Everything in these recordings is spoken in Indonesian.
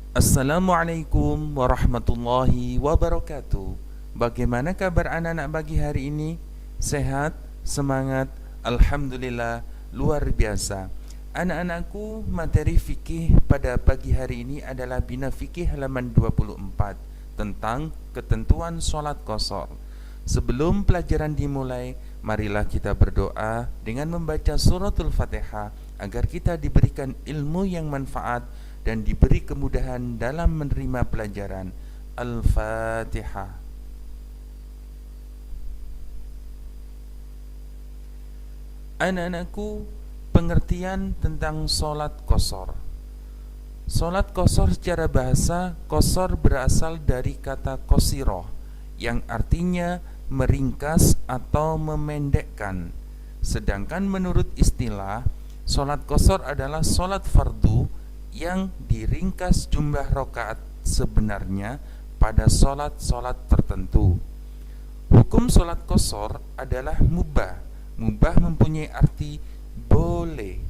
Assalamualaikum warahmatullahi wabarakatuh. Bagaimana kabar anak-anak pagi hari ini? Sehat? Semangat? Alhamdulillah, luar biasa. Anak-anakku, materi fikih pada pagi hari ini adalah Bina Fikih halaman 24 tentang ketentuan sholat qashar. Sebelum pelajaran dimulai, marilah kita berdoa dengan membaca suratul Fatihah agar kita diberikan ilmu yang manfaat dan diberi kemudahan dalam menerima pelajaran. Al-Fatihah. Anak-anakku, pengertian tentang sholat qashar. Sholat qashar secara bahasa, qashar berasal dari kata qasiroh, yang artinya meringkas atau memendekkan. Sedangkan menurut istilah, sholat qashar adalah sholat fardu yang diringkas jumlah rakaat sebenarnya pada sholat-sholat tertentu. Hukum sholat qashar adalah mubah. Mubah mempunyai arti boleh.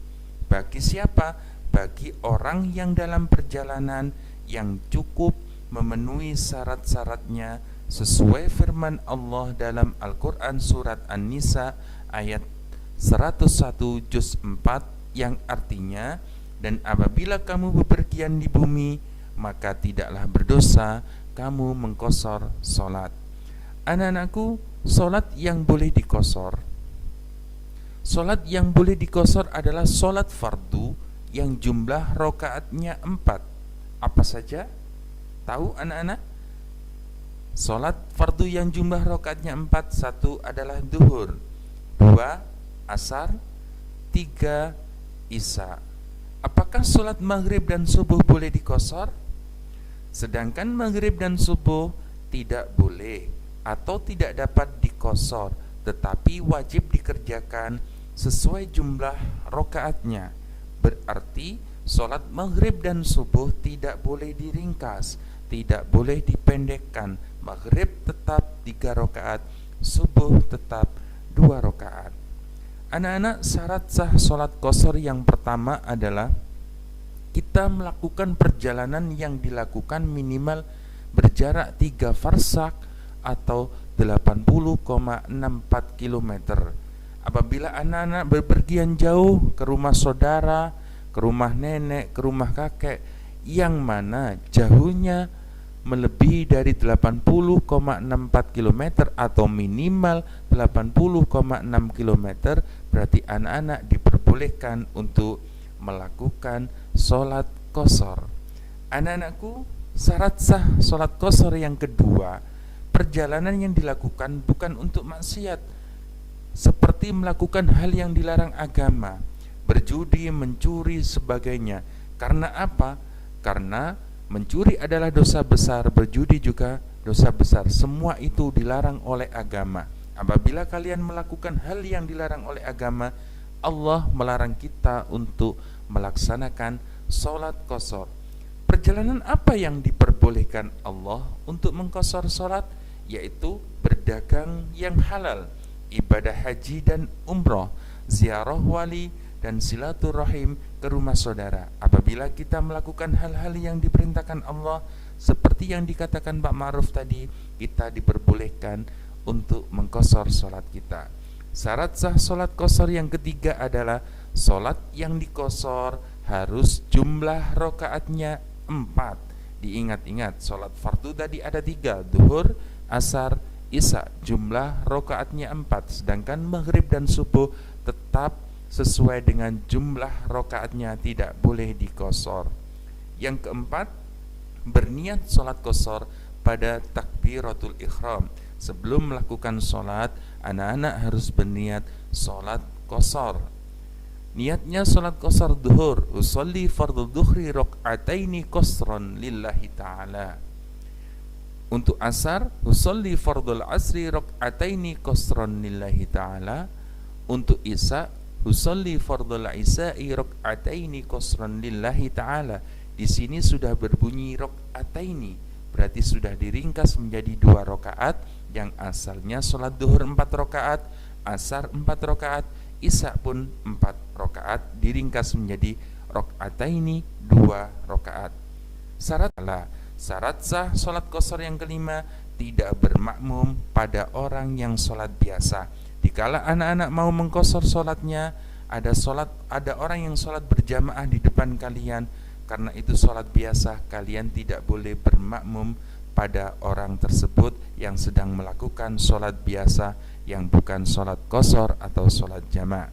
Bagi siapa? Bagi orang yang dalam perjalanan yang cukup memenuhi syarat-syaratnya sesuai firman Allah dalam Al-Quran surat An-Nisa ayat 101 juz 4 yang artinya, dan apabila kamu bepergian di bumi, maka tidaklah berdosa kamu mengqashar sholat. Anak-anakku, sholat yang boleh diqashar. Sholat yang boleh diqashar adalah sholat fardu yang jumlah rakaatnya 4. Apa saja? Tahu anak-anak? Sholat fardu yang jumlah rakaatnya 4, 1 adalah duhur, 2 asar, 3 isya. Apakah sholat maghrib dan subuh boleh diqashar? Sedangkan maghrib dan subuh tidak boleh atau tidak dapat diqashar, tetapi wajib dikerjakan sesuai jumlah rakaatnya. Berarti sholat maghrib dan subuh tidak boleh diringkas, tidak boleh dipendekkan. Maghrib tetap 3 rakaat, subuh tetap 2 rakaat. Anak-anak, syarat sah sholat qashar yang pertama adalah kita melakukan perjalanan yang dilakukan minimal berjarak 3 farsak atau 80,64 km. Apabila anak-anak berpergian jauh ke rumah saudara, ke rumah nenek, ke rumah kakek, yang mana jauhnya melebihi dari 80,64 km atau minimal 80,6 km, berarti anak-anak diperbolehkan untuk melakukan sholat qashar. Anak-anakku, syarat sah sholat qashar yang kedua, perjalanan yang dilakukan bukan untuk maksiat, seperti melakukan hal yang dilarang agama, berjudi, mencuri, sebagainya. Karena apa? Karena mencuri adalah dosa besar, berjudi juga dosa besar. Semua itu dilarang oleh agama. Apabila kalian melakukan hal yang dilarang oleh agama, Allah melarang kita untuk melaksanakan sholat qashar. Perjalanan apa yang diperbolehkan Allah untuk mengqashar sholat? Yaitu berdagang yang halal, ibadah haji dan umroh, ziarah wali, dan silaturahim ke rumah saudara. Apabila kita melakukan hal-hal yang diperintahkan Allah, seperti yang dikatakan Pak Ma'ruf tadi, kita diperbolehkan untuk mengqashar sholat kita. Syarat sah sholat qashar yang ketiga adalah sholat yang diqashar harus jumlah rakaatnya 4. Diingat-ingat, sholat fardu tadi ada 3, duhur, asar, isya, jumlah rakaatnya 4. Sedangkan maghrib dan subuh tetap sesuai dengan jumlah rakaatnya, tidak boleh diqashar. Yang keempat, berniat sholat qashar pada takbiratul ihram. Sebelum melakukan sholat, anak-anak harus berniat sholat qashar. Niatnya sholat qashar duhur, usolli fardhu duhri rak'ataini qasran lillahi ta'ala. Untuk asar, usolli fardhul asri rak'ataini qasran lillahi ta'ala. Untuk isya, usolli fardhul isya'i rak'ataini qasran lillahi ta'ala. Di sini sudah berbunyi rak'ataini, berarti sudah diringkas menjadi 2 rakaat, yang asalnya sholat duhur 4 rakaat, asar 4 rakaat, isya pun 4 rakaat, diringkas menjadi rak'ataini 2 rakaat. Syarat sah sholat qasar yang kelima, tidak bermakmum pada orang yang sholat biasa. Dikala anak-anak mau mengqasar sholatnya, ada orang yang sholat berjamaah di depan kalian, karena itu sholat biasa, kalian tidak boleh bermakmum pada orang tersebut yang sedang melakukan sholat biasa, yang bukan sholat qasar atau sholat jama'.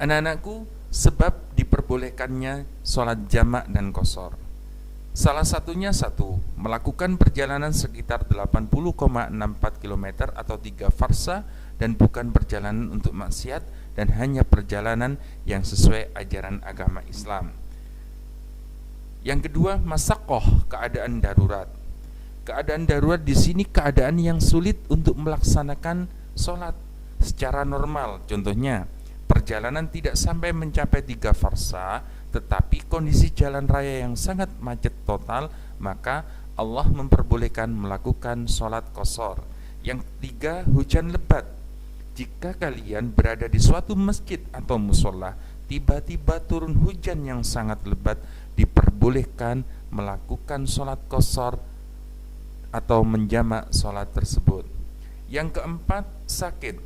Anak-anakku, sebab diperbolehkannya sholat jama' dan qasar, salah satunya melakukan perjalanan sekitar 80,64 km atau 3 farsa, dan bukan perjalanan untuk maksiat, dan hanya perjalanan yang sesuai ajaran agama Islam. Yang kedua, masaqah, keadaan darurat. Keadaan darurat di sini keadaan yang sulit untuk melaksanakan sholat secara normal. Contohnya, perjalanan tidak sampai mencapai 3 farsa, tetapi kondisi jalan raya yang sangat macet total, maka Allah memperbolehkan melakukan sholat qasar. Yang ketiga, hujan lebat. Jika kalian berada di suatu masjid atau musola, tiba-tiba turun hujan yang sangat lebat, diperbolehkan melakukan sholat qasar atau menjamak sholat tersebut. Yang keempat, sakit.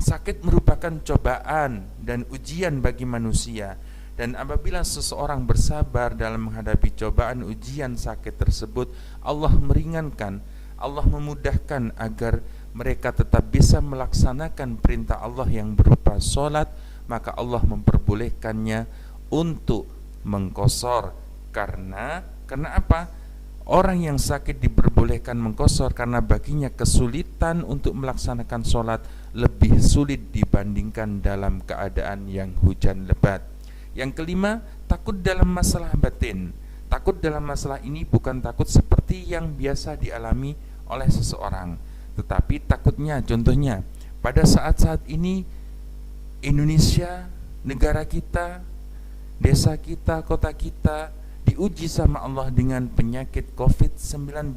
Sakit merupakan cobaan dan ujian bagi manusia, dan apabila seseorang bersabar dalam menghadapi cobaan ujian sakit tersebut, Allah meringankan, Allah memudahkan agar mereka tetap bisa melaksanakan perintah Allah yang berupa sholat, maka Allah memperbolehkannya untuk mengqasar. Karena apa? Orang yang sakit diperbolehkan mengqasar karena baginya kesulitan untuk melaksanakan sholat lebih sulit dibandingkan dalam keadaan yang hujan lebat. Yang kelima, takut dalam masalah batin. Takut dalam masalah ini bukan takut seperti yang biasa dialami oleh seseorang, tetapi takutnya, contohnya, pada saat-saat ini Indonesia, negara kita, desa kita, kota kita diuji sama Allah dengan penyakit COVID-19.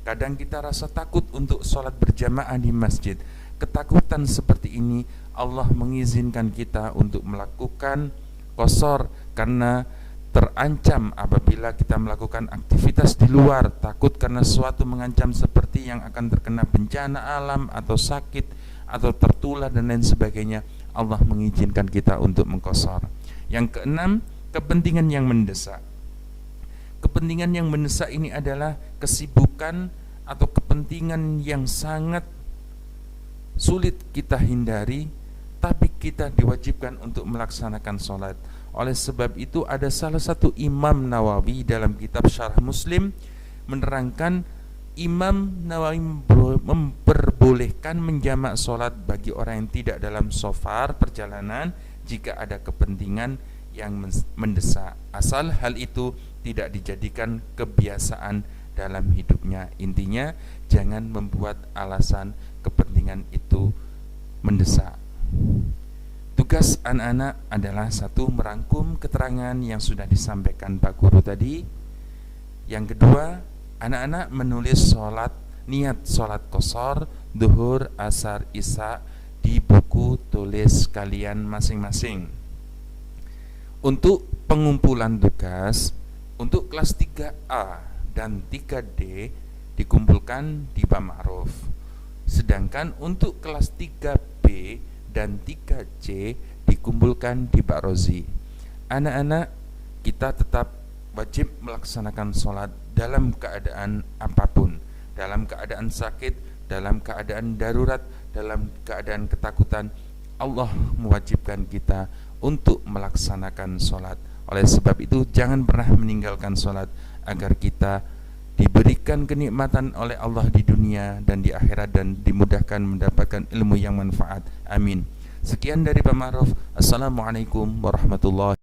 Kadang kita rasa takut untuk sholat berjamaah di masjid. Ketakutan seperti ini Allah mengizinkan kita untuk melakukan qasar karena terancam apabila kita melakukan aktivitas di luar, takut karena sesuatu mengancam seperti yang akan terkena bencana alam atau sakit atau tertular dan lain sebagainya. Allah mengizinkan kita untuk mengqasar. Yang keenam, kepentingan yang mendesak. Kepentingan yang mendesak ini adalah kesibukan atau kepentingan yang sangat sulit kita hindari, tapi kita diwajibkan untuk melaksanakan sholat. Oleh sebab itu ada salah satu Imam Nawawi dalam kitab Syarah Muslim menerangkan, Imam Nawawi memperbolehkan menjamak sholat bagi orang yang tidak dalam safar perjalanan jika ada kepentingan yang mendesak, asal hal itu tidak dijadikan kebiasaan dalam hidupnya. Intinya, jangan membuat alasan kepentingan itu mendesak. Tugas anak-anak adalah satu, merangkum keterangan yang sudah disampaikan Pak Guru tadi. Yang kedua, anak-anak menulis niat sholat qasar, duhur, asar, isya di buku tulis kalian masing-masing. Untuk pengumpulan tugas, untuk kelas 3A dan 3D dikumpulkan di Pak Ma'ruf. Sedangkan untuk kelas 3B dan 3C dikumpulkan di Pak Rozi. Anak-anak, kita tetap wajib melaksanakan sholat dalam keadaan apapun, dalam keadaan sakit, dalam keadaan darurat, dalam keadaan ketakutan. Allah mewajibkan kita untuk melaksanakan sholat. Oleh sebab itu, jangan pernah meninggalkan sholat agar kita diberikan kenikmatan oleh Allah di dunia dan di akhirat, dan dimudahkan mendapatkan ilmu yang manfaat. Amin. Sekian dari Pak Ma'ruf. Assalamualaikum warahmatullahi